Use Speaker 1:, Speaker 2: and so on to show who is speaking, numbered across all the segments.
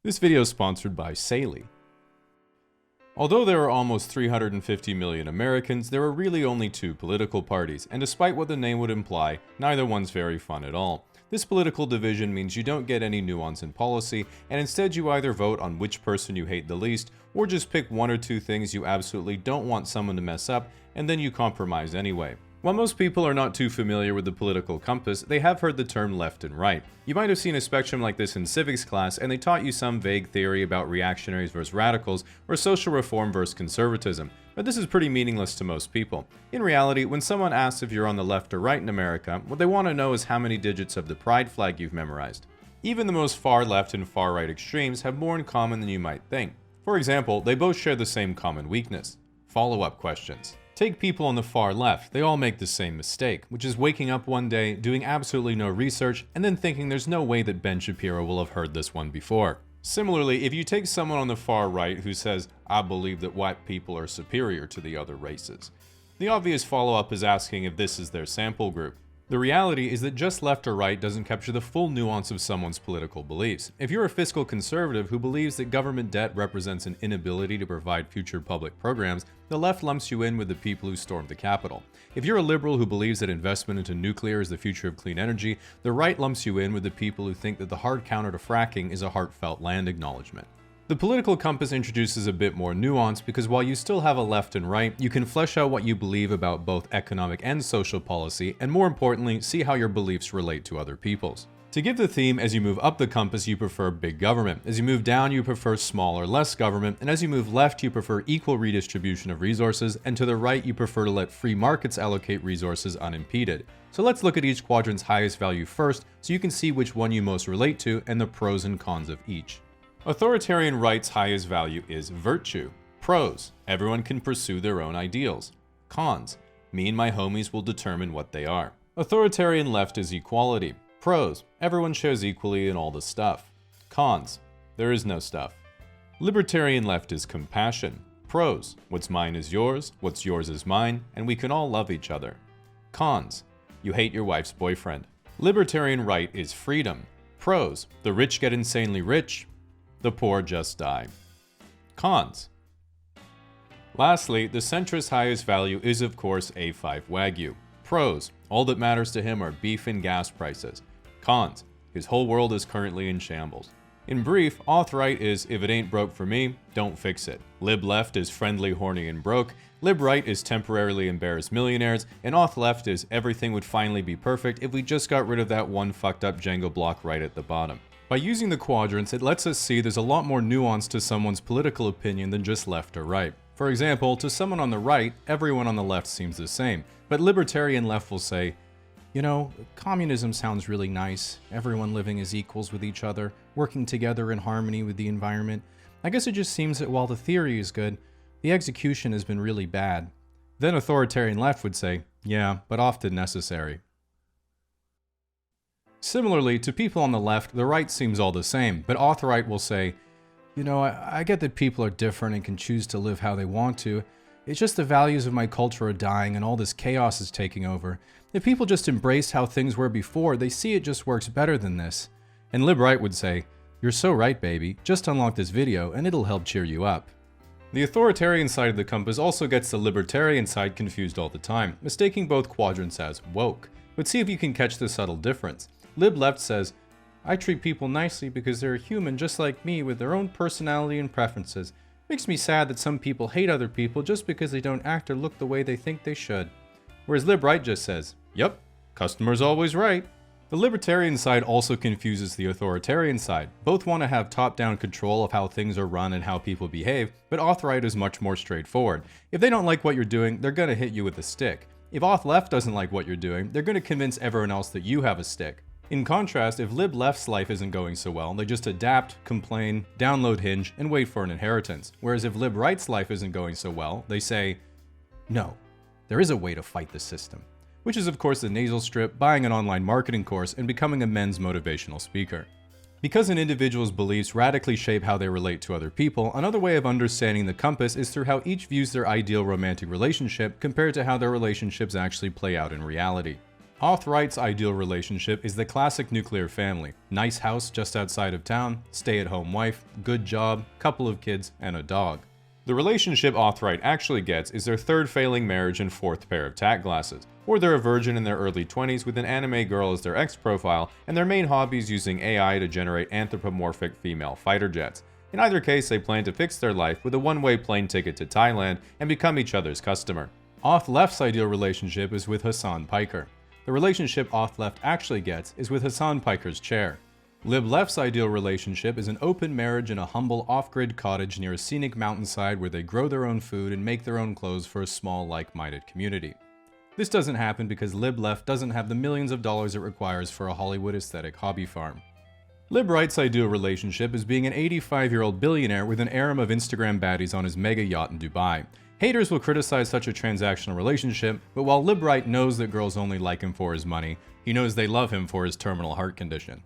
Speaker 1: This video is sponsored by Saley. Although there are almost 350 million Americans, there are really only two political parties, and despite what the name would imply, neither one's very fun at all. This political division means you don't get any nuance in policy, and instead you either vote on which person you hate the least, or just pick one or two things you absolutely don't want someone to mess up, and then you compromise anyway. While most people are not too familiar with the political compass, they have heard the term left and right. You might have seen a spectrum like this in civics class, and they taught you some vague theory about reactionaries versus radicals, or social reform versus conservatism, but this is pretty meaningless to most people. In reality, when someone asks if you're on the left or right in America, what they want to know is how many digits of the pride flag you've memorized. Even the most far left and far right extremes have more in common than you might think. For example, they both share the same common weakness: follow-up questions. Take people on the far left, they all make the same mistake, which is waking up one day, doing absolutely no research, and then thinking there's no way that Ben Shapiro will have heard this one before. Similarly, if you take someone on the far right who says, "I believe that white people are superior to the other races," the obvious follow-up is asking if this is their sample group. The reality is that just left or right doesn't capture the full nuance of someone's political beliefs. If you're a fiscal conservative who believes that government debt represents an inability to provide future public programs, the left lumps you in with the people who stormed the Capitol. If you're a liberal who believes that investment into nuclear is the future of clean energy, the right lumps you in with the people who think that the hard counter to fracking is a heartfelt land acknowledgement. The political compass introduces a bit more nuance because while you still have a left and right, you can flesh out what you believe about both economic and social policy, and more importantly, see how your beliefs relate to other people's. To give the theme, as you move up the compass, you prefer big government. As you move down, you prefer small or less government. And as you move left, you prefer equal redistribution of resources. And to the right, you prefer to let free markets allocate resources unimpeded. So let's look at each quadrant's highest value first, so you can see which one you most relate to and the pros and cons of each. Authoritarian right's highest value is virtue. Pros: everyone can pursue their own ideals. Cons: me and my homies will determine what they are. Authoritarian left is equality. Pros: everyone shares equally in all the stuff. Cons: there is no stuff. Libertarian left is compassion. Pros: what's mine is yours, what's yours is mine, and we can all love each other. Cons: you hate your wife's boyfriend. Libertarian right is freedom. Pros: the rich get insanely rich, the poor just die. Cons. Lastly, the centrist's highest value is of course A5 Wagyu. Pros: all that matters to him are beef and gas prices. Cons: his whole world is currently in shambles. In brief, auth right is if it ain't broke for me, don't fix it. Lib left is friendly, horny, and broke. Lib right is temporarily embarrassed millionaires. And auth left is everything would finally be perfect if we just got rid of that one fucked up Jenga block right at the bottom. By using the quadrants, it lets us see there's a lot more nuance to someone's political opinion than just left or right. For example, to someone on the right, everyone on the left seems the same, but libertarian left will say, you know, communism sounds really nice, everyone living as equals with each other, working together in harmony with the environment. I guess it just seems that while the theory is good, the execution has been really bad. Then authoritarian left would say, yeah, but often necessary. Similarly, to people on the left, the right seems all the same, but auth-right will say, you know, I get that people are different and can choose to live how they want to. It's just the values of my culture are dying and all this chaos is taking over. If people just embraced how things were before, they see it just works better than this. And lib-right would say, you're so right, baby. Just unlock this video and it'll help cheer you up. The authoritarian side of the compass also gets the libertarian side confused all the time, mistaking both quadrants as woke. But see if you can catch the subtle difference. Lib-left says, I treat people nicely because they're human just like me with their own personality and preferences. Makes me sad that some people hate other people just because they don't act or look the way they think they should. Whereas lib-right just says, yep, customer's always right. The libertarian side also confuses the authoritarian side. Both want to have top-down control of how things are run and how people behave, but auth-right is much more straightforward. If they don't like what you're doing, they're gonna hit you with a stick. If auth-left doesn't like what you're doing, they're gonna convince everyone else that you have a stick. In contrast, if lib-left's life isn't going so well, they just adapt, complain, download Hinge, and wait for an inheritance. Whereas if lib-right's life isn't going so well, they say, no, there is a way to fight the system. Which is of course the nasal strip, buying an online marketing course, and becoming a men's motivational speaker. Because an individual's beliefs radically shape how they relate to other people, another way of understanding the compass is through how each views their ideal romantic relationship compared to how their relationships actually play out in reality. Auth-right's ideal relationship is the classic nuclear family. Nice house just outside of town, stay-at-home wife, good job, couple of kids, and a dog. The relationship Auth-right actually gets is their third failing marriage and fourth pair of tack glasses, or they're a virgin in their early 20s with an anime girl as their ex-profile, and their main hobby is using AI to generate anthropomorphic female fighter jets. In either case, they plan to fix their life with a one-way plane ticket to Thailand and become each other's customer. Auth-left's ideal relationship is with Hasan Piker. The relationship Auth-left actually gets is with Hasan Piker's chair. Lib-left's ideal relationship is an open marriage in a humble off-grid cottage near a scenic mountainside where they grow their own food and make their own clothes for a small, like-minded community. This doesn't happen because Lib-left doesn't have the millions of dollars it requires for a Hollywood aesthetic hobby farm. Lib-right's ideal relationship is being an 85-year-old billionaire with an harem of Instagram baddies on his mega yacht in Dubai. Haters will criticize such a transactional relationship, but while Lib-right knows that girls only like him for his money, he knows they love him for his terminal heart condition.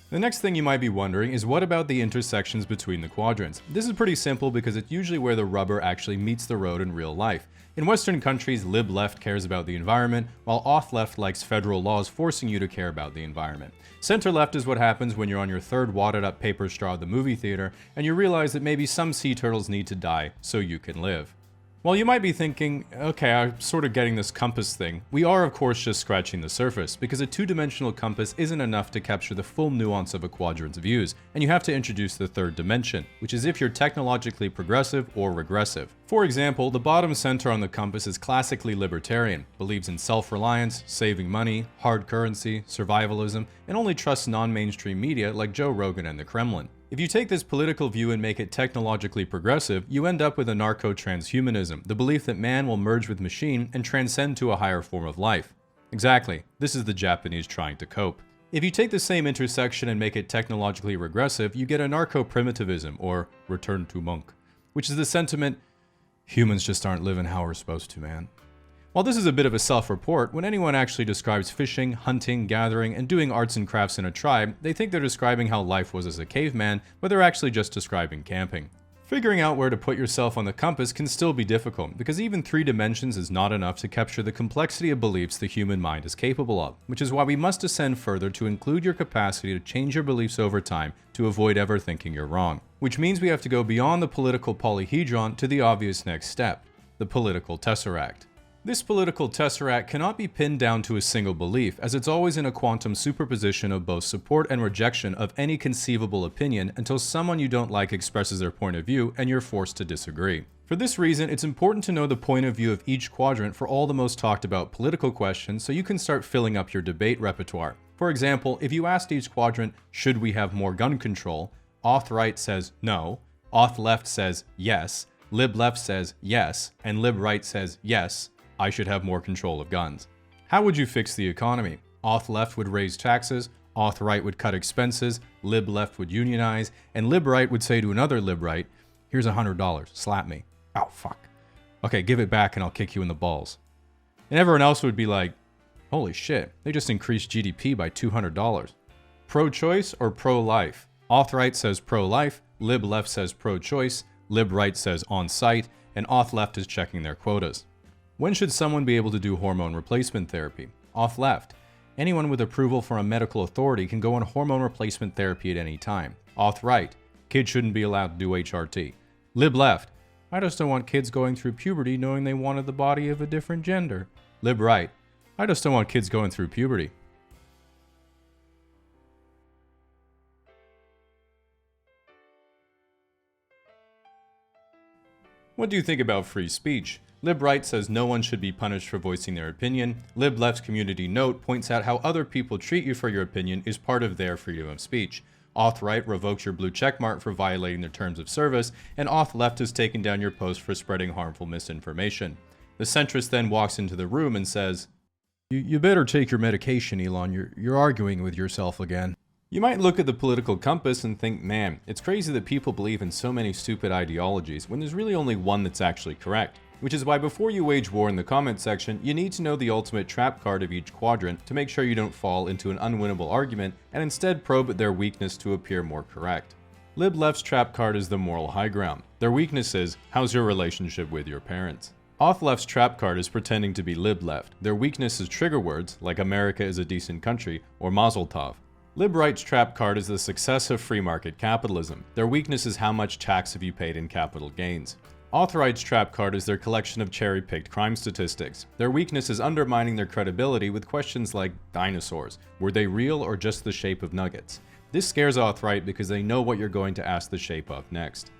Speaker 1: The next thing you might be wondering is what about the intersections between the quadrants? This is pretty simple because it's usually where the rubber actually meets the road in real life. In Western countries, Lib-left cares about the environment, while Auth-left likes federal laws forcing you to care about the environment. Center-left is what happens when you're on your third wadded-up paper straw at the movie theater, and you realize that maybe some sea turtles need to die so you can live. While you might be thinking, okay, I'm sort of getting this compass thing, we are of course just scratching the surface, because a two-dimensional compass isn't enough to capture the full nuance of a quadrant's views, and you have to introduce the third dimension, which is if you're technologically progressive or regressive. For example, the bottom center on the compass is classically libertarian, believes in self-reliance, saving money, hard currency, survivalism, and only trusts non-mainstream media like Joe Rogan and the Kremlin. If you take this political view and make it technologically progressive, you end up with anarcho-transhumanism, the belief that man will merge with machine and transcend to a higher form of life. Exactly, this is the Japanese trying to cope. If you take the same intersection and make it technologically regressive, you get anarcho-primitivism, or return to monk, which is the sentiment, humans just aren't living how we're supposed to, man. While this is a bit of a self-report, when anyone actually describes fishing, hunting, gathering, and doing arts and crafts in a tribe, they think they're describing how life was as a caveman, but they're actually just describing camping. Figuring out where to put yourself on the compass can still be difficult, because even 3 dimensions is not enough to capture the complexity of beliefs the human mind is capable of, which is why we must ascend further to include your capacity to change your beliefs over time to avoid ever thinking you're wrong. Which means we have to go beyond the political polyhedron to the obvious next step, the political tesseract. This political tesseract cannot be pinned down to a single belief, as it's always in a quantum superposition of both support and rejection of any conceivable opinion until someone you don't like expresses their point of view and you're forced to disagree. For this reason, it's important to know the point of view of each quadrant for all the most talked about political questions so you can start filling up your debate repertoire. For example, if you asked each quadrant, should we have more gun control? Auth-right says no, Auth-left says yes, Lib-left says yes, and Lib-right says yes, I should have more control of guns. How would you fix the economy? Auth-left would raise taxes, Auth-right would cut expenses, Lib-left would unionize, and Lib-right would say to another Lib-right, here's $100, slap me. Oh, fuck. Okay, give it back and I'll kick you in the balls. And everyone else would be like, holy shit, they just increased GDP by $200. Pro-choice or pro-life? Auth-right says pro-life, Lib-left says pro-choice, Lib-right says on-site, and Auth-left is checking their quotas. When should someone be able to do hormone replacement therapy? Auth-left. Anyone with approval from a medical authority can go on hormone replacement therapy at any time. Auth-right. Kids shouldn't be allowed to do HRT. Lib-left. I just don't want kids going through puberty knowing they wanted the body of a different gender. Lib-right. I just don't want kids going through puberty. What do you think about free speech? Lib-right says no one should be punished for voicing their opinion. Lib-left's community note points out how other people treat you for your opinion is part of their freedom of speech. Auth-right revokes your blue checkmark for violating their terms of service, and Auth-left has taken down your post for spreading harmful misinformation. The centrist then walks into the room and says, You better take your medication, Elon. You're arguing with yourself again. You might look at the political compass and think, man, it's crazy that people believe in so many stupid ideologies when there's really only one that's actually correct. Which is why before you wage war in the comment section, you need to know the ultimate trap card of each quadrant to make sure you don't fall into an unwinnable argument and instead probe their weakness to appear more correct. Lib-left's trap card is the moral high ground. Their weakness is, how's your relationship with your parents? Authleft's trap card is pretending to be LibLeft. Their weakness is trigger words, like America is a decent country, or Mazel Tov. LibRight's trap card is the success of free market capitalism. Their weakness is how much tax have you paid in capital gains. Authorite's trap card is their collection of cherry-picked crime statistics. Their weakness is undermining their credibility with questions like dinosaurs. Were they real or just the shape of nuggets? This scares Authorite because they know what you're going to ask the shape of next.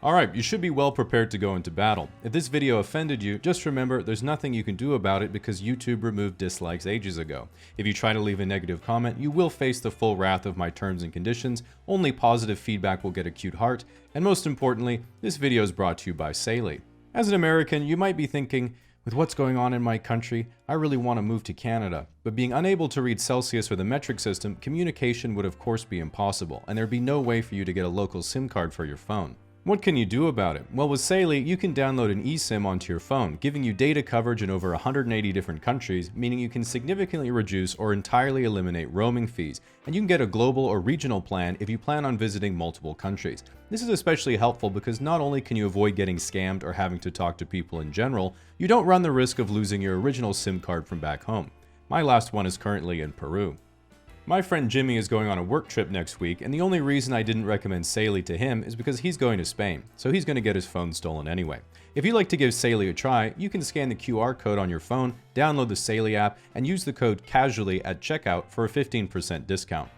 Speaker 1: Alright, you should be well prepared to go into battle. If this video offended you, just remember there's nothing you can do about it because YouTube removed dislikes ages ago. If you try to leave a negative comment, you will face the full wrath of my terms and conditions, only positive feedback will get a cute heart, and most importantly, this video is brought to you by Saley. As an American, you might be thinking, with what's going on in my country, I really want to move to Canada. But being unable to read Celsius or the metric system, communication would of course be impossible, and there'd be no way for you to get a local SIM card for your phone. What can you do about it? Well, with Saley, you can download an eSIM onto your phone, giving you data coverage in over 180 different countries, meaning you can significantly reduce or entirely eliminate roaming fees, and you can get a global or regional plan if you plan on visiting multiple countries. This is especially helpful because not only can you avoid getting scammed or having to talk to people in general, you don't run the risk of losing your original SIM card from back home. My last one is currently in Peru. My friend Jimmy is going on a work trip next week, and the only reason I didn't recommend Saley to him is because he's going to Spain, so he's going to get his phone stolen anyway. If you'd like to give Saley a try, you can scan the QR code on your phone, download the Saley app, and use the code CASUALLY at checkout for a 15% discount.